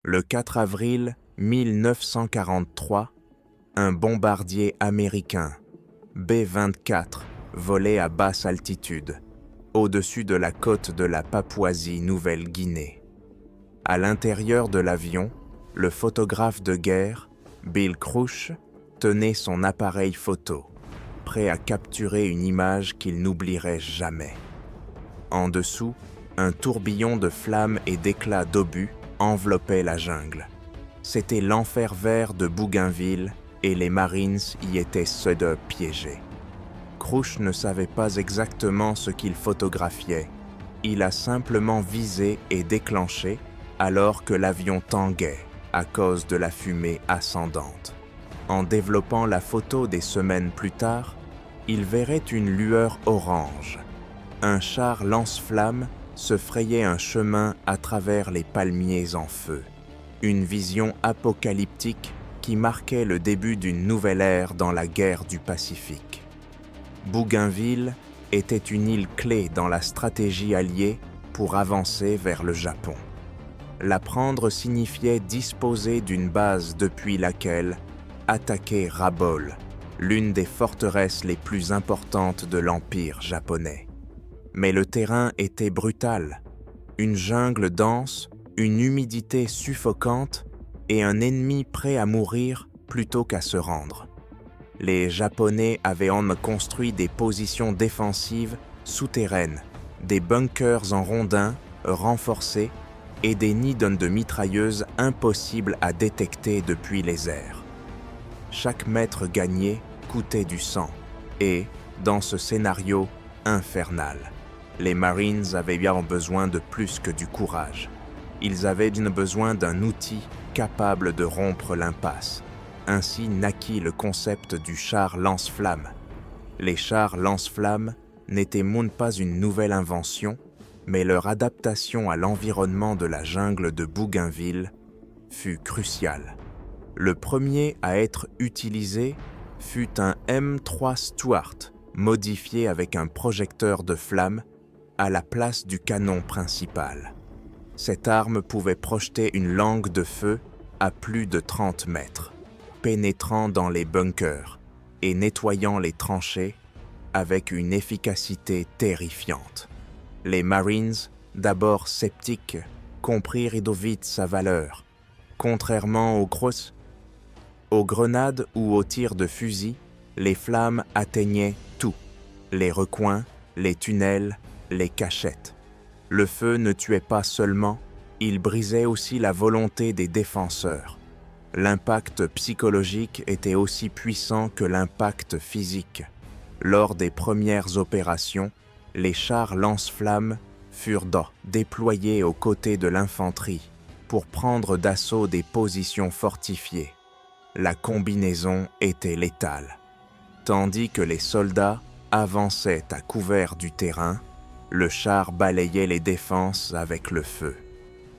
Le 4 avril 1943, un bombardier américain, B-24, volait à basse altitude, au-dessus de la côte de la Papouasie-Nouvelle-Guinée. À l'intérieur de l'avion, le photographe de guerre, Bill Crouch, tenait son appareil photo, prêt à capturer une image qu'il n'oublierait jamais. En dessous, un tourbillon de flammes et d'éclats d'obus enveloppait la jungle. C'était l'enfer vert de Bougainville et les Marines y étaient ceux piégés. Crouch ne savait pas exactement ce qu'il photographiait. Il a simplement visé et déclenché alors que l'avion tanguait à cause de la fumée ascendante. En développant la photo des semaines plus tard, il verrait une lueur orange. Un char lance-flammes se frayait un chemin à travers les palmiers en feu. Une vision apocalyptique qui marquait le début d'une nouvelle ère dans la guerre du Pacifique. Bougainville était une île clé dans la stratégie alliée pour avancer vers le Japon. La prendre signifiait disposer d'une base depuis laquelle attaquer Rabaul, l'une des forteresses les plus importantes de l'Empire japonais. Mais le terrain était brutal, une jungle dense, une humidité suffocante et un ennemi prêt à mourir plutôt qu'à se rendre. Les Japonais avaient construit des positions défensives souterraines, des bunkers en rondins renforcés et des nids de mitrailleuses impossibles à détecter depuis les airs. Chaque mètre gagné coûtait du sang et, dans ce scénario infernal, les Marines avaient bien besoin de plus que du courage. Ils avaient besoin d'un outil capable de rompre l'impasse. Ainsi naquit le concept du char lance-flammes. Les chars lance-flammes n'étaient pas une nouvelle invention, mais leur adaptation à l'environnement de la jungle de Bougainville fut cruciale. Le premier à être utilisé fut un M3 Stuart, modifié avec un projecteur de flammes à la place du canon principal. Cette arme pouvait projeter une langue de feu à plus de 30 mètres, pénétrant dans les bunkers et nettoyant les tranchées avec une efficacité terrifiante. Les Marines, d'abord sceptiques, comprirent vite sa valeur. Contrairement aux grenades ou aux tirs de fusil, les flammes atteignaient tout, les recoins, les tunnels, les cachettes. Le feu ne tuait pas seulement, il brisait aussi la volonté des défenseurs. L'impact psychologique était aussi puissant que l'impact physique. Lors des premières opérations, les chars lance-flammes furent déployés aux côtés de l'infanterie pour prendre d'assaut des positions fortifiées. La combinaison était létale. Tandis que les soldats avançaient à couvert du terrain, le char balayait les défenses avec le feu.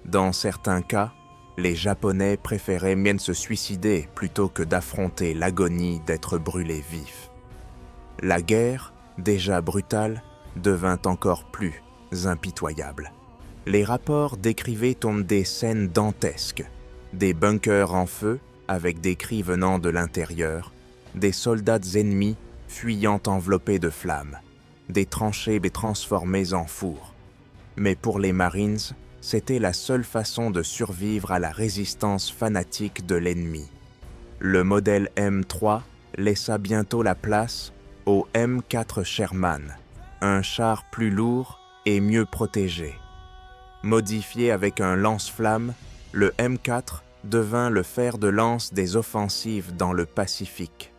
Dans certains cas, les Japonais préféraient bien se suicider plutôt que d'affronter l'agonie d'être brûlés vifs. La guerre, déjà brutale, devint encore plus impitoyable. Les rapports décrivaient des scènes dantesques, des bunkers en feu avec des cris venant de l'intérieur, des soldats ennemis fuyant enveloppés de flammes, des tranchées transformées en fours. Mais pour les Marines, c'était la seule façon de survivre à la résistance fanatique de l'ennemi. Le modèle M3 laissa bientôt la place au M4 Sherman, un char plus lourd et mieux protégé. Modifié avec un lance-flammes, le M4 devint le fer de lance des offensives dans le Pacifique.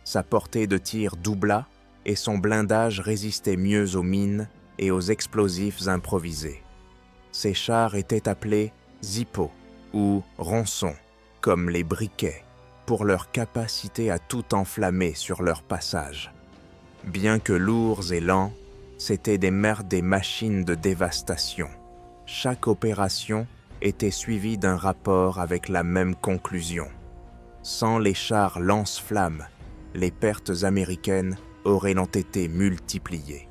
Sa portée de tir doubla et son blindage résistait mieux aux mines et aux explosifs improvisés. Ces chars étaient appelés Zippo ou ronçons, comme les briquets, pour leur capacité à tout enflammer sur leur passage. Bien que lourds et lents, c'étaient des machines de dévastation. Chaque opération était suivie d'un rapport avec la même conclusion. Sans les chars lance-flammes, les pertes américaines auraient été multipliées.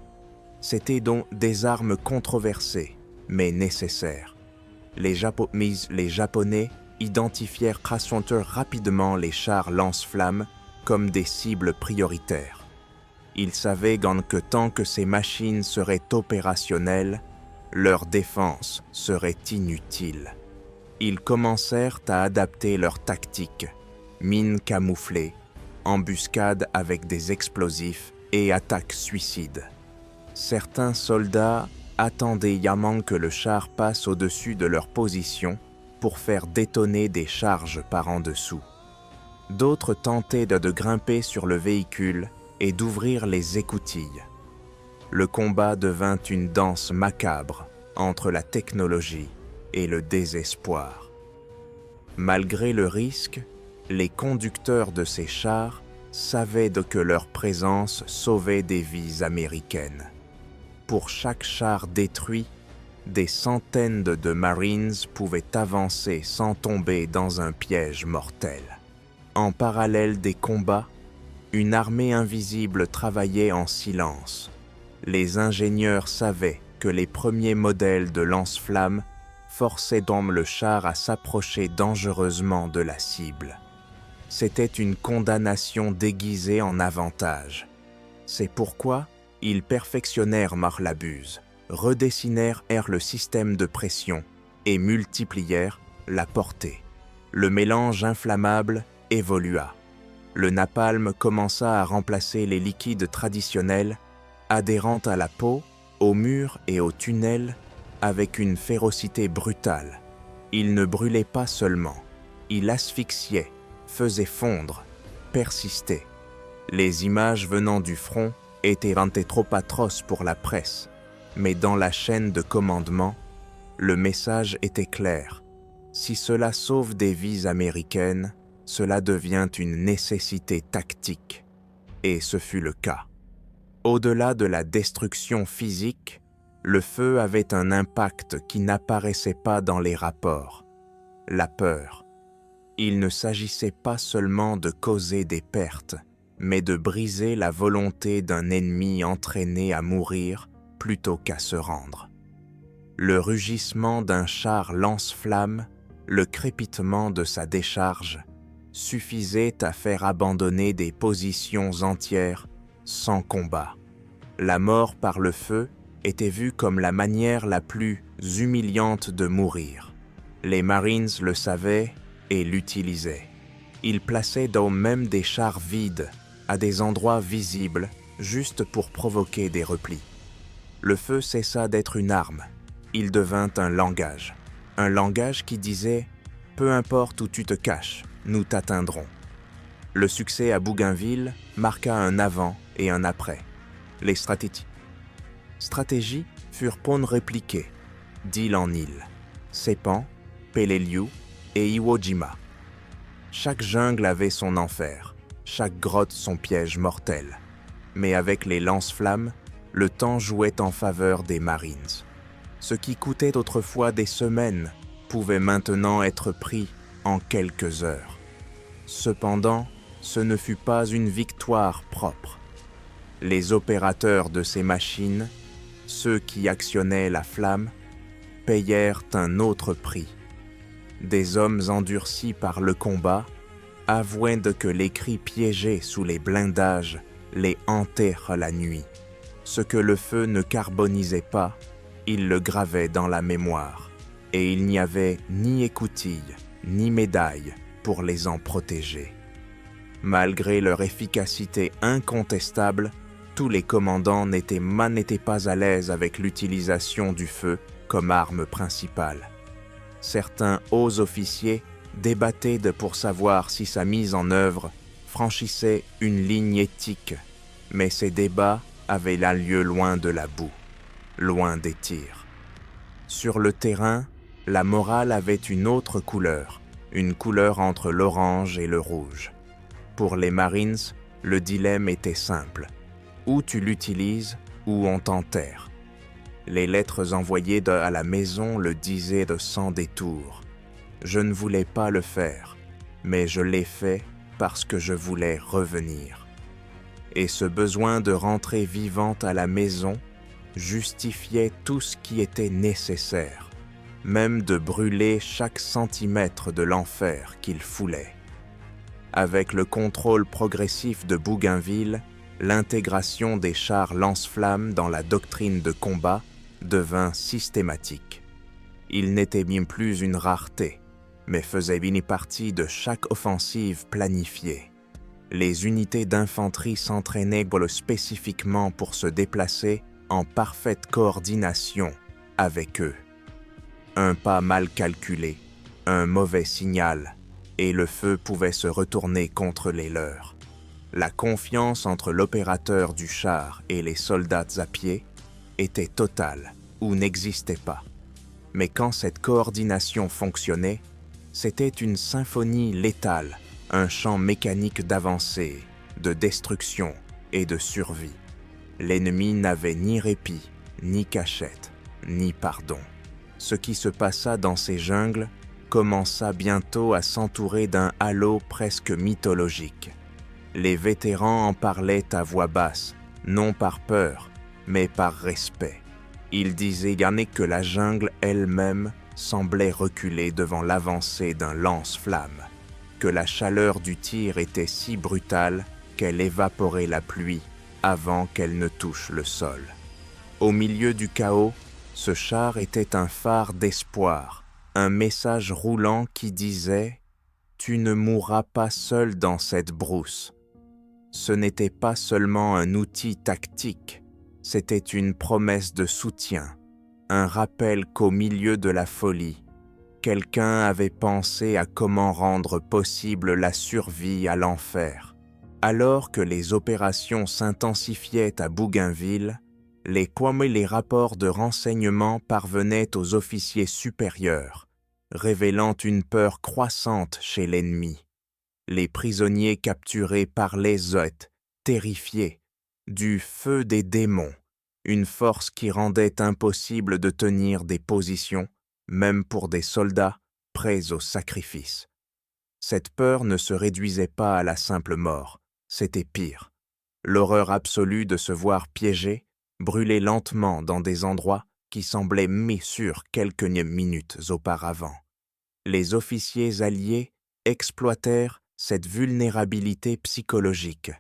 C'étaient donc des armes controversées, mais nécessaires. Les Japonais identifièrent rapidement les chars lance-flammes comme des cibles prioritaires. Ils savaient que tant que ces machines seraient opérationnelles, leur défense serait inutile. Ils commencèrent à adapter leur tactique, mines camouflées, embuscades avec des explosifs et attaques suicides. Certains soldats attendaient que le char passe au-dessus de leur position pour faire détonner des charges par en dessous. D'autres tentaient de grimper sur le véhicule et d'ouvrir les écoutilles. Le combat devint une danse macabre entre la technologie et le désespoir. Malgré le risque, les conducteurs de ces chars savaient que leur présence sauvait des vies américaines. Pour chaque char détruit, des centaines de Marines pouvaient avancer sans tomber dans un piège mortel. En parallèle des combats, une armée invisible travaillait en silence. Les ingénieurs savaient que les premiers modèles de lance-flammes forçaient le char à s'approcher dangereusement de la cible. C'était une condamnation déguisée en avantage. C'est pourquoi ils perfectionnèrent la buse, redessinèrent le système de pression et multiplièrent la portée. Le mélange inflammable évolua. Le napalm commença à remplacer les liquides traditionnels, adhérant à la peau, aux murs et aux tunnels avec une férocité brutale. Il ne brûlait pas seulement, il asphyxiait, faisait fondre, persistait. Les images venant du front étaient trop atroces pour la presse, mais dans la chaîne de commandement, le message était clair. Si cela sauve des vies américaines, cela devient une nécessité tactique. Et ce fut le cas. Au-delà de la destruction physique, le feu avait un impact qui n'apparaissait pas dans les rapports. La peur. Il ne s'agissait pas seulement de causer des pertes, mais de briser la volonté d'un ennemi entraîné à mourir plutôt qu'à se rendre. Le rugissement d'un char lance-flamme, le crépitement de sa décharge, suffisait à faire abandonner des positions entières sans combat. La mort par le feu était vue comme la manière la plus humiliante de mourir. Les Marines le savaient et l'utilisaient. Ils plaçaient même des chars vides à des endroits visibles juste pour provoquer des replis. Le feu cessa d'être une arme. Il devint un langage. Un langage qui disait « Peu importe où tu te caches, nous t'atteindrons ». Le succès à Bougainville marqua un avant et un après. Les stratégies furent répliquées, d'île en île, Seppan, Peleliu et Iwo Jima. Chaque jungle avait son enfer, chaque grotte son piège mortel. Mais avec les lance-flammes, le temps jouait en faveur des Marines. Ce qui coûtait autrefois des semaines pouvait maintenant être pris en quelques heures. Cependant, ce ne fut pas une victoire propre. Les opérateurs de ces machines, ceux qui actionnaient la flamme, payèrent un autre prix. Des hommes endurcis par le combat avouaient que les cris piégés sous les blindages les hantaient la nuit. Ce que le feu ne carbonisait pas, il le gravait dans la mémoire, et il n'y avait ni écoutille, ni médaille pour les en protéger. Malgré leur efficacité incontestable, tous les commandants n'étaient pas à l'aise avec l'utilisation du feu comme arme principale. Certains hauts officiers débattaient pour savoir si sa mise en œuvre franchissait une ligne éthique, mais ces débats avaient lieu loin de la boue, loin des tirs. Sur le terrain, la morale avait une autre couleur, une couleur entre l'orange et le rouge. Pour les Marines, le dilemme était simple. Ou tu l'utilises, ou on t'enterre. Les lettres envoyées à la maison le disaient sans détour. Je ne voulais pas le faire, mais je l'ai fait parce que je voulais revenir. Et ce besoin de rentrer vivante à la maison justifiait tout ce qui était nécessaire. même de brûler chaque centimètre de l'enfer qu'ils foulaient. Avec le contrôle progressif de Bougainville, l'intégration des chars lance-flammes dans la doctrine de combat devint systématique. Il n'était bien plus une rareté, mais faisait bien partie de chaque offensive planifiée. Les unités d'infanterie s'entraînaient spécifiquement pour se déplacer en parfaite coordination avec eux. Un pas mal calculé, un mauvais signal, et le feu pouvait se retourner contre les leurs. La confiance entre l'opérateur du char et les soldats à pied était totale ou n'existait pas. Mais quand cette coordination fonctionnait, c'était une symphonie létale, un chant mécanique d'avancée, de destruction et de survie. L'ennemi n'avait ni répit, ni cachette, ni pardon. Ce qui se passa dans ces jungles commença bientôt à s'entourer d'un halo presque mythologique. Les vétérans en parlaient à voix basse, non par peur, mais par respect. Ils disaient gagner que la jungle elle-même semblait reculer devant l'avancée d'un lance-flamme, que la chaleur du tir était si brutale qu'elle évaporait la pluie avant qu'elle ne touche le sol. Au milieu du chaos, ce char était un phare d'espoir, un message roulant qui disait « Tu ne mourras pas seul dans cette brousse ». Ce n'était pas seulement un outil tactique, c'était une promesse de soutien, un rappel qu'au milieu de la folie, quelqu'un avait pensé à comment rendre possible la survie à l'enfer. Alors que les opérations s'intensifiaient à Bougainville, les rapports de renseignement parvenaient aux officiers supérieurs, révélant une peur croissante chez l'ennemi. Les prisonniers capturés parlaient terrifiés, du feu des démons, une force qui rendait impossible de tenir des positions, même pour des soldats prêts au sacrifice. Cette peur ne se réduisait pas à la simple mort, c'était pire. L'horreur absolue de se voir piégé, brûler lentement dans des endroits qui semblaient mis sûrs quelques minutes auparavant. Les officiers alliés exploitèrent cette vulnérabilité psychologique,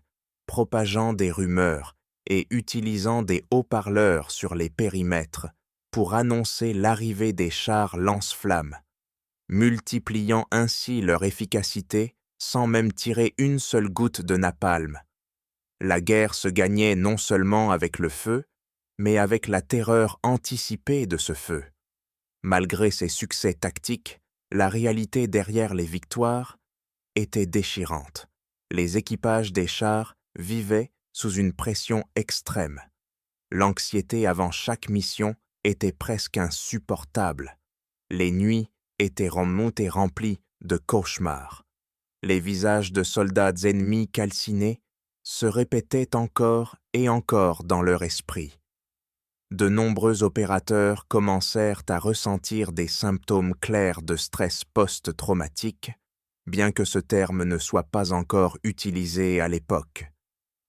propageant des rumeurs et utilisant des haut-parleurs sur les périmètres pour annoncer l'arrivée des chars lance-flammes, multipliant ainsi leur efficacité sans même tirer une seule goutte de napalm. La guerre se gagnait non seulement avec le feu, mais avec la terreur anticipée de ce feu. Malgré ses succès tactiques, la réalité derrière les victoires était déchirante. Les équipages des chars vivaient sous une pression extrême. L'anxiété avant chaque mission était presque insupportable. Les nuits étaient remplies de cauchemars. Les visages de soldats ennemis calcinés se répétaient encore et encore dans leur esprit. De nombreux opérateurs commencèrent à ressentir des symptômes clairs de stress post-traumatique, bien que ce terme ne soit pas encore utilisé à l'époque.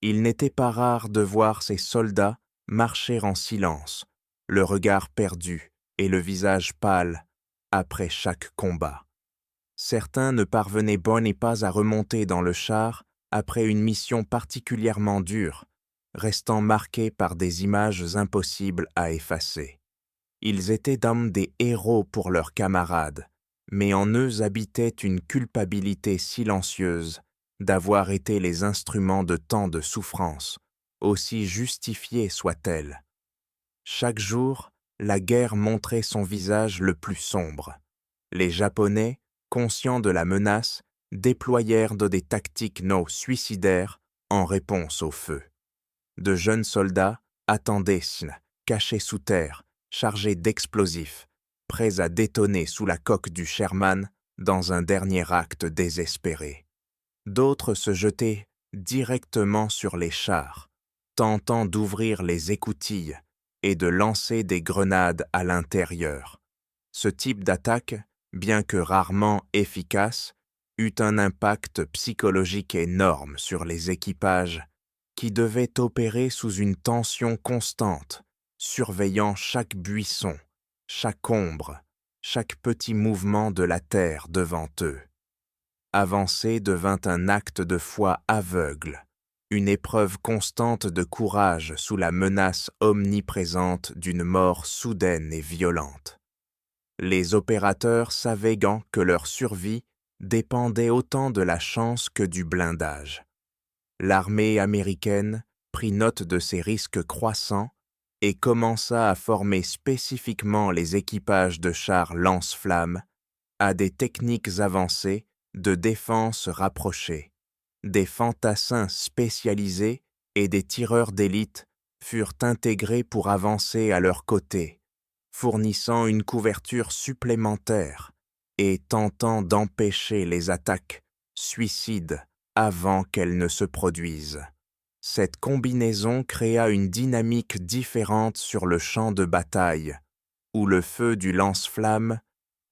Il n'était pas rare de voir ces soldats marcher en silence, le regard perdu et le visage pâle après chaque combat. Certains ne parvenaient pas à remonter dans le char après une mission particulièrement dure, restant marqués par des images impossibles à effacer. Ils étaient des héros pour leurs camarades, mais en eux habitait une culpabilité silencieuse d'avoir été les instruments de tant de souffrance, aussi justifiée soit-elle. Chaque jour, la guerre montrait son visage le plus sombre. Les Japonais, conscients de la menace, déployèrent des tactiques suicidaires en réponse au feu. De jeunes soldats attendaient, cachés sous terre, chargés d'explosifs, prêts à détonner sous la coque du Sherman dans un dernier acte désespéré. D'autres se jetaient directement sur les chars, tentant d'ouvrir les écoutilles et de lancer des grenades à l'intérieur. Ce type d'attaque, bien que rarement efficace, eut un impact psychologique énorme sur les équipages qui devaient opérer sous une tension constante, surveillant chaque buisson, chaque ombre, chaque petit mouvement de la terre devant eux. Avancer devint un acte de foi aveugle, une épreuve constante de courage sous la menace omniprésente d'une mort soudaine et violente. Les opérateurs savaient que leur survie dépendait autant de la chance que du blindage. L'armée américaine prit note de ces risques croissants et commença à former spécifiquement les équipages de chars lance-flammes à des techniques avancées de défense rapprochée. Des fantassins spécialisés et des tireurs d'élite furent intégrés pour avancer à leur côté, fournissant une couverture supplémentaire et tentant d'empêcher les attaques suicides avant qu'elles ne se produisent. Cette combinaison créa une dynamique différente sur le champ de bataille, où le feu du lance-flamme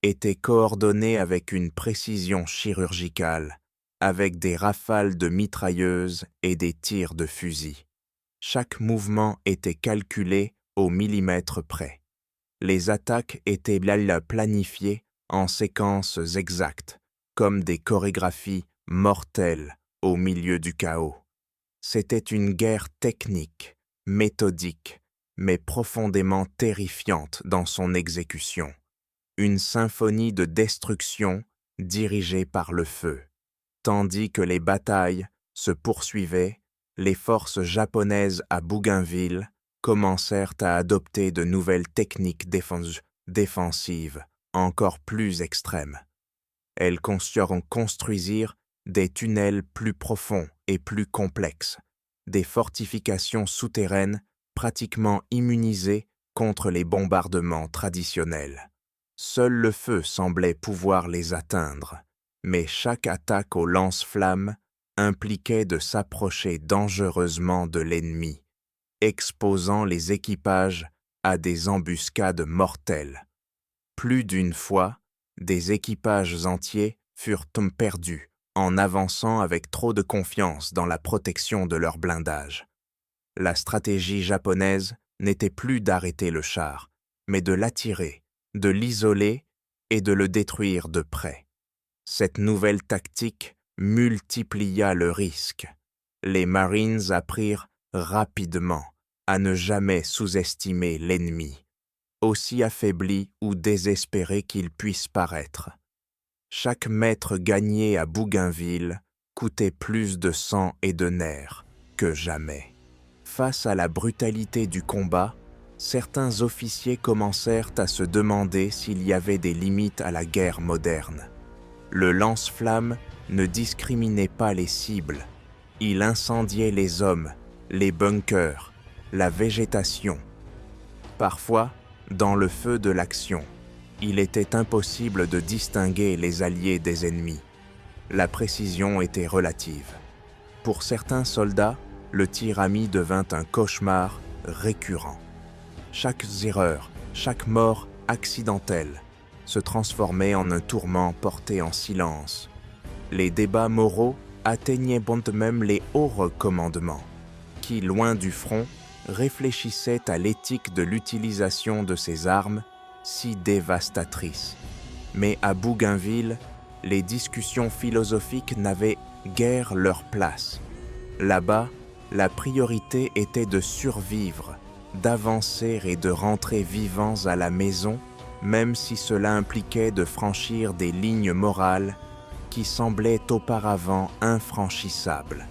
était coordonné avec une précision chirurgicale, avec des rafales de mitrailleuses et des tirs de fusil. Chaque mouvement était calculé au millimètre près. Les attaques étaient planifiées en séquences exactes, comme des chorégraphies mortelles au milieu du chaos. C'était une guerre technique, méthodique, mais profondément terrifiante dans son exécution. Une symphonie de destruction dirigée par le feu. Tandis que les batailles se poursuivaient, les forces japonaises à Bougainville commencèrent à adopter de nouvelles techniques défensives encore plus extrêmes. Elles construisirent des tunnels plus profonds et plus complexes, des fortifications souterraines pratiquement immunisées contre les bombardements traditionnels. Seul le feu semblait pouvoir les atteindre, mais chaque attaque au lance-flammes impliquait de s'approcher dangereusement de l'ennemi, exposant les équipages à des embuscades mortelles. Plus d'une fois, des équipages entiers furent perdus en avançant avec trop de confiance dans la protection de leur blindage. La stratégie japonaise n'était plus d'arrêter le char, mais de l'attirer, de l'isoler et de le détruire de près. Cette nouvelle tactique multiplia le risque. Les Marines apprirent rapidement à ne jamais sous-estimer l'ennemi, aussi affaibli ou désespéré qu'il puisse paraître. Chaque mètre gagné à Bougainville coûtait plus de sang et de nerfs que jamais. Face à la brutalité du combat, certains officiers commencèrent à se demander s'il y avait des limites à la guerre moderne. Le lance-flammes ne discriminait pas les cibles. Il incendiait les hommes, les bunkers, la végétation. Parfois, dans le feu de l'action, il était impossible de distinguer les alliés des ennemis. La précision était relative. Pour certains soldats, le tir ami devint un cauchemar récurrent. Chaque erreur, chaque mort accidentelle se transformait en un tourment porté en silence. Les débats moraux atteignaient même les hauts commandements, qui, loin du front, réfléchissaient à l'éthique de l'utilisation de ces armes si dévastatrices. Mais à Bougainville, les discussions philosophiques n'avaient guère leur place. Là-bas, la priorité était de survivre, d'avancer et de rentrer vivants à la maison, même si cela impliquait de franchir des lignes morales qui semblaient auparavant infranchissables.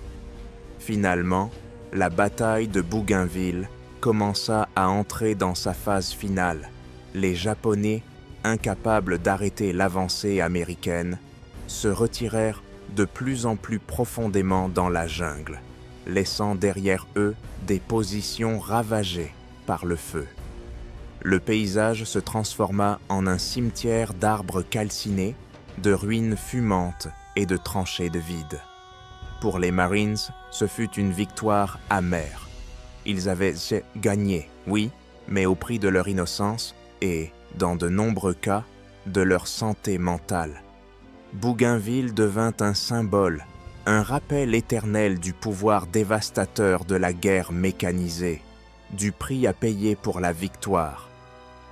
Finalement, la bataille de Bougainville commença à entrer dans sa phase finale. Les Japonais, incapables d'arrêter l'avancée américaine, se retirèrent de plus en plus profondément dans la jungle, laissant derrière eux des positions ravagées par le feu. Le paysage se transforma en un cimetière d'arbres calcinés, de ruines fumantes et de tranchées de vide. Pour les Marines, ce fut une victoire amère. Ils avaient gagné, oui, mais au prix de leur innocence et, dans de nombreux cas, de leur santé mentale. Bougainville devint un symbole, un rappel éternel du pouvoir dévastateur de la guerre mécanisée, du prix à payer pour la victoire.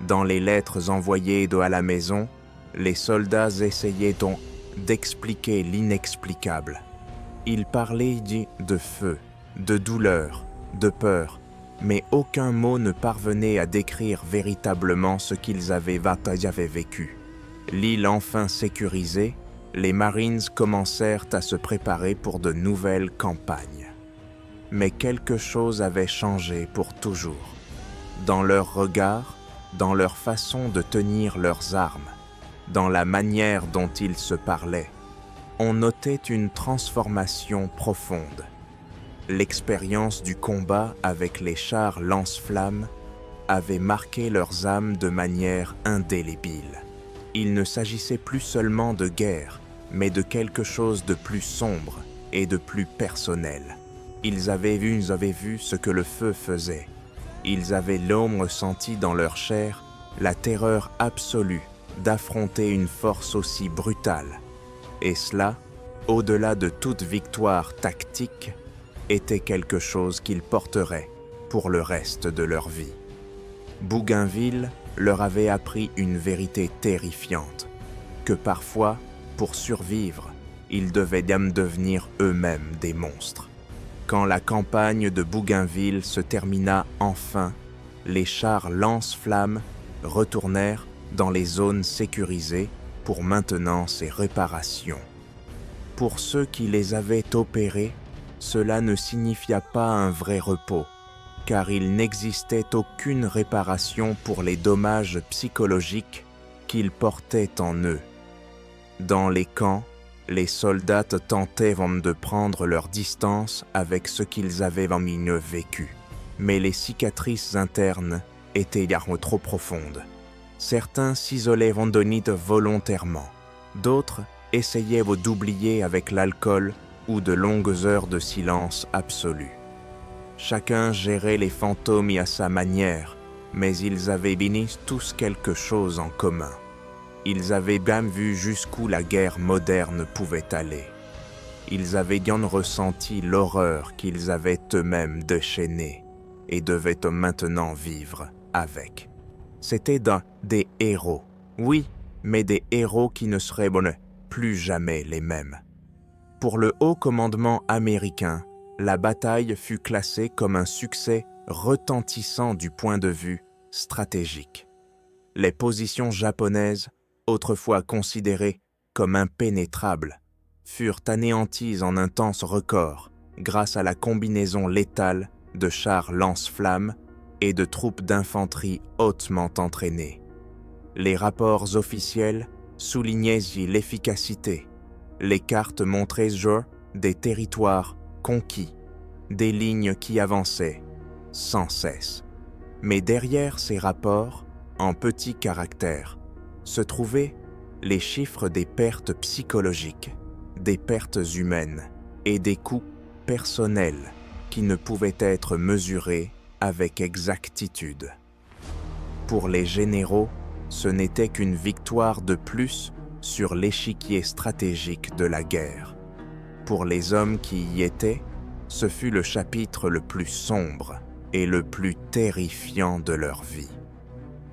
Dans les lettres envoyées à la maison, les soldats essayaient d'expliquer l'inexplicable. Ils parlaient de feu, de douleur, de peur, mais aucun mot ne parvenait à décrire véritablement ce qu'ils avaient vécu. L'île enfin sécurisée, les Marines commencèrent à se préparer pour de nouvelles campagnes. Mais quelque chose avait changé pour toujours. Dans leur regard, dans leur façon de tenir leurs armes, dans la manière dont ils se parlaient, on notait une transformation profonde. L'expérience du combat avec les chars lance-flammes avait marqué leurs âmes de manière indélébile. Il ne s'agissait plus seulement de guerre, mais de quelque chose de plus sombre et de plus personnel. Ils avaient vu ce que le feu faisait. Ils avaient ressenti dans leur chair la terreur absolue d'affronter une force aussi brutale. Et cela, au-delà de toute victoire tactique, était quelque chose qu'ils porteraient pour le reste de leur vie. Bougainville leur avait appris une vérité terrifiante, que parfois, pour survivre, ils devaient devenir eux-mêmes des monstres. Quand la campagne de Bougainville se termina enfin, les chars lance-flammes retournèrent dans les zones sécurisées pour maintenance et réparation. Pour ceux qui les avaient opérés, cela ne signifia pas un vrai repos, car il n'existait aucune réparation pour les dommages psychologiques qu'ils portaient en eux. Dans les camps, les soldats tentaient de prendre leur distance avec ce qu'ils avaient vécu, mais les cicatrices internes étaient trop profondes. Certains s'isolaient volontairement, d'autres essayaient d'oublier avec l'alcool ou de longues heures de silence absolu. Chacun gérait les fantômes à sa manière, mais ils avaient tous quelque chose en commun. Ils avaient bien vu jusqu'où la guerre moderne pouvait aller. Ils avaient bien ressenti l'horreur qu'ils avaient eux-mêmes déchaînée et devaient maintenant vivre avec. C'étaient des héros, oui, mais des héros qui ne seraient plus jamais les mêmes. Pour le haut commandement américain, la bataille fut classée comme un succès retentissant du point de vue stratégique. Les positions japonaises, autrefois considérées comme impénétrables, furent anéanties en un temps record grâce à la combinaison létale de chars lance-flammes et de troupes d'infanterie hautement entraînées. Les rapports officiels soulignaient l'efficacité. Les cartes montraient des territoires conquis, des lignes qui avançaient sans cesse. Mais derrière ces rapports, en petits caractères, se trouvaient les chiffres des pertes psychologiques, des pertes humaines et des coûts personnels qui ne pouvaient être mesurés avec exactitude. Pour les généraux, ce n'était qu'une victoire de plus sur l'échiquier stratégique de la guerre. Pour les hommes qui y étaient, ce fut le chapitre le plus sombre et le plus terrifiant de leur vie.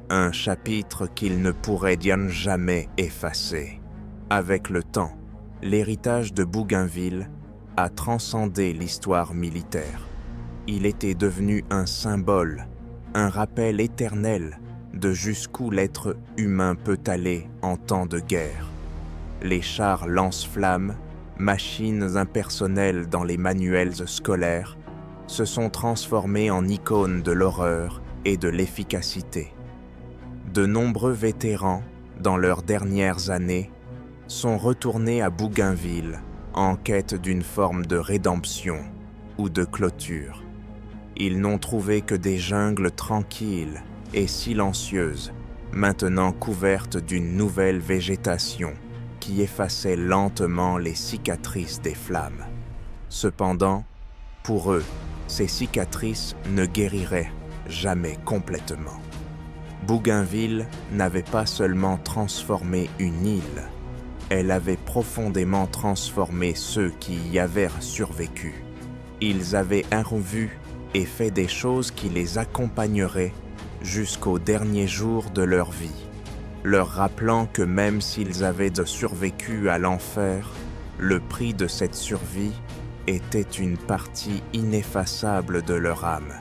Un chapitre qu'ils ne pourraient jamais effacer. Avec le temps, l'héritage de Bougainville a transcendé l'histoire militaire. Il était devenu un symbole, un rappel éternel de jusqu'où l'être humain peut aller en temps de guerre. Les chars lance-flammes, machines impersonnelles dans les manuels scolaires, se sont transformés en icônes de l'horreur et de l'efficacité. De nombreux vétérans, dans leurs dernières années, sont retournés à Bougainville en quête d'une forme de rédemption ou de clôture. Ils n'ont trouvé que des jungles tranquilles et silencieuses, maintenant couvertes d'une nouvelle végétation qui effaçait lentement les cicatrices des flammes. Cependant, pour eux, ces cicatrices ne guériraient jamais complètement. Bougainville n'avait pas seulement transformé une île, elle avait profondément transformé ceux qui y avaient survécu. Ils avaient vu et fait des choses qui les accompagneraient jusqu'au dernier jour de leur vie, leur rappelant que même s'ils avaient survécu à l'enfer, le prix de cette survie était une partie ineffaçable de leur âme.